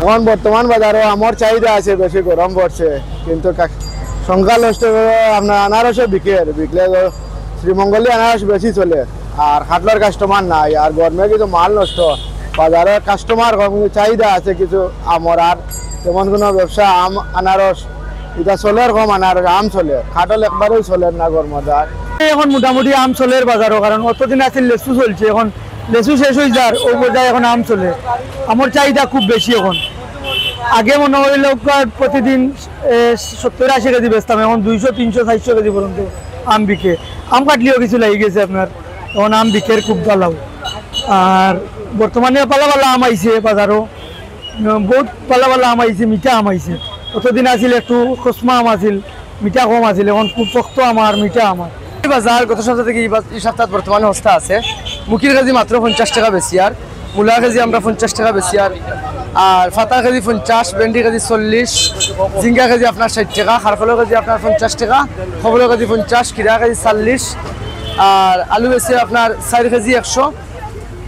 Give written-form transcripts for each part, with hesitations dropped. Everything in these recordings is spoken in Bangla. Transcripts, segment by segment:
এখন বর্তমান বাজারে আমার চাহিদা আছে, বেশি গরম পড়ছে, কিন্তু সংখ্যা নষ্ট আপনার আনারসে বিকলে শ্রীমঙ্গলে আনারস বেশি চলে, আর খাটলার কাস্টমার নাই, আর গরমে কিন্তু মাল নষ্ট, বাজারে কাস্টমার চাহিদা আছে কিছু আমর, আর তেমন কোনো ব্যবসা আম আনারস এটা চলে, কম আনারস আম চলে, খাটল একবারেই চলে না গরমদার। এখন মোটামুটি আম চলে বাজারও, কারণ অতদিন আছে লেচু চলছে, এখন লেচু শেষ হয়ে যার ও বোঝায় এখন আম চলে, আমার চাহিদা খুব বেশি। এখন আগে মনে হয় লোক প্রতিদিন 70-80 কেজি বেচতাম, এখন 200-300-400 কেজি পর্যন্ত আম বিকে। আম কাটলেও কিছু লাগি গেছে আপনার, এখন আম বিকের খুব ভালো। আর বর্তমানে পালা পালা আম আইছে বাজারও, বহুত পালা পালা আম আইছে, মিঠা আম আইছে। অতদিন আছিল একটু খসমা আম আছিল, মিঠা কম আছিল, এখন খুব শক্ত আমার মিঠা আমার। বাজার গত সপ্তাহ থেকে এই সপ্তাহ বর্তমানে অবস্থা আছে, মুখির কেজি মাত্র 50 টাকা বেশি, আর মূলা কেজি আমরা 50 টাকা বেশি, আর ফাতা কেজি 50, ভেন্ডি কেজি 40, ঝিঙ্গা কেজি আপনার 60 টাকা, খারফলের কেজি আপনার 50 টাকা, খবলের কেজি 50, কিরা কেজি 40, আর আলু বেশি আপনার 4 কেজি 100,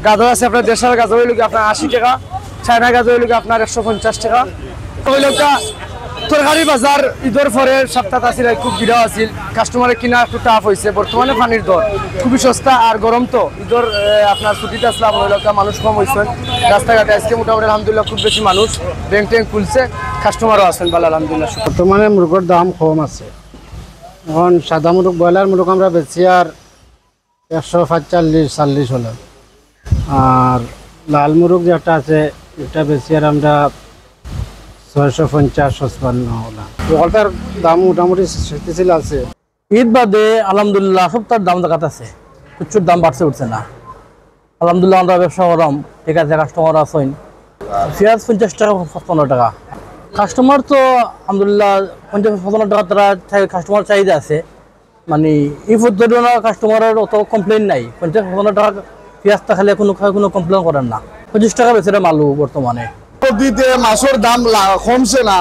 গাজর আছে আপনার 150 গাজর হইল আপনার 80 টাকা, চায়না গাজর হইল আপনার 150 টাকা। তরকারি বাজার ঈদের পরে সপ্তাহ আছিল খুব ভিড় আছিল, কাস্টমারের কিনা একটু টাফ হয়েছে। বর্তমানে পানির দর খুবই সস্তা, আর গরম তো ঈদের আপনার ছুটিতে আসলাম মানুষ কম হয়েছেন রাস্তাঘাটে। আজকে মোটামুটি আলহামদুলিল্লাহ খুব বেশি মানুষ, ব্যাংক ট্যাঙ্ক খুলছে, কাস্টমারও আছেন ভালো আলহামদুলিল্লাহ। বর্তমানে মুরগের দাম কম আছে, এখন সাদা মুরগ ব্রয়লার মুরগ আমরা বেশি আর 145-40 হলো, আর লাল মুরগ যেটা আছে এটা বেশি আর আমরা 650-55 হলো। ওটার দাম মোটামুটি স্থিতিশীল আছে। ঈদ বাদে আলহামদুলিল্লাহ সপ্তাহের দাম দেখাতে আছে, প্রচুর দাম বাড়ছে উঠছে না আলহামদুলিল্লাহ। আমরা ব্যবসা করাম ঠিক আছে, কাস্টমার আছেন। পেঁয়াজ 50 টাকা 55 টাকা, কাস্টমার তো আলহামদুলিল্লাহ 50-55 টাকা তারা কাস্টমার চাহিদা আছে, মানে এই ধরনের কাস্টমারের অত কমপ্লেন নাই। 50-55 টাকা পেঁয়াজ খালে কোনো কমপ্লেন করেন না। 25 টাকা বেচে মালু বর্তমানে। মাছের দাম কমছে না,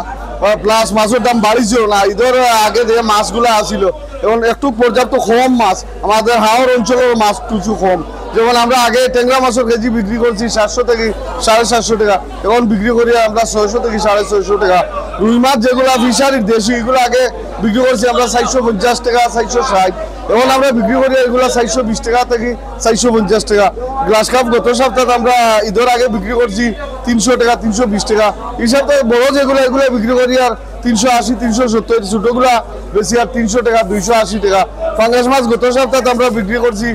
প্লাস মাছের দাম বাড়িছেও না। ঈদের আগে যে মাছগুলো আসিল এখন একটু পর্যাপ্ত কম মাছ, আমাদের হাওড় অঞ্চলের মাছ কিছু কম। যেমন আমরা আগে ট্যাংরা মাছের কেজি বিক্রি করছি 700 থেকে 750 টাকা, এখন বিক্রি করি আমরা 600 থেকে 650 টাকা। রুই মাছ যেগুলো ফিশারির দেশি, এগুলো আগে বিক্রি করছি আমরা 450 টাকা 460, এখন আমরা বিক্রি করি এগুলো 420 টাকা থেকে 450 টাকা। গ্লাস কাপ গত সপ্তাহে আমরা ঈদের আগে বিক্রি করছি 300 টাকা 320 টাকা। এই সপ্তাহে বড় যেগুলো এগুলো বিক্রি করি আর 380-370, ছোটগুলা বেশি আর 300 টাকা 280 টাকা। ফাঙ্গাস মাছ গত সপ্তাহে আমরা বিক্রি করছি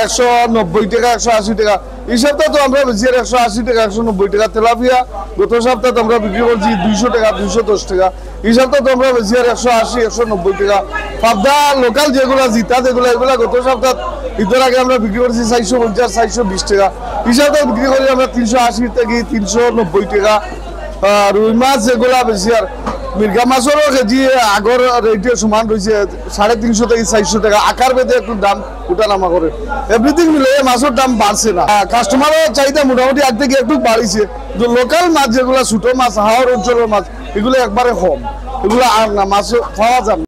190 টাকা 180 টাকা। এই সপ্তাহে তো আমরা বেশি আর 180 টাকা 190 টাকা। তেলাপিয়া গত সপ্তাহে আমরা বিক্রি করছি 200 টাকা 210 টাকা। এই সপ্তাহে তো আমরা বেশি আর 180-190 টাকা। পাবদা লোকাল যেগুলো জিতা যেগুলো এগুলা গত সপ্তাহে ঈদের আগে আমরা বিক্রি করছি 450-420 টাকা। এই সপ্তাহে বিক্রি করি আমরা 380 থেকে 390 টাকা। রুই মাছ যেগুলা বেশি আর মির্গা মাছেরও কেজি আগর রেটে সমান রয়েছে 350 থেকে 400 টাকা। আকার বেঁধে একটু দাম উঠানামা করে, এভরিথিং মিলে মাছের দাম বাড়ছে না। কাস্টমারের চাহিদা মোটামুটি আগ থেকে একটু বাড়িছে। লোকাল মাছ যেগুলো ছোট মাছ হাওড় অঞ্চলের মাছ এগুলো একবারে কম, এগুলো আর না মাছ পাওয়া যাবে।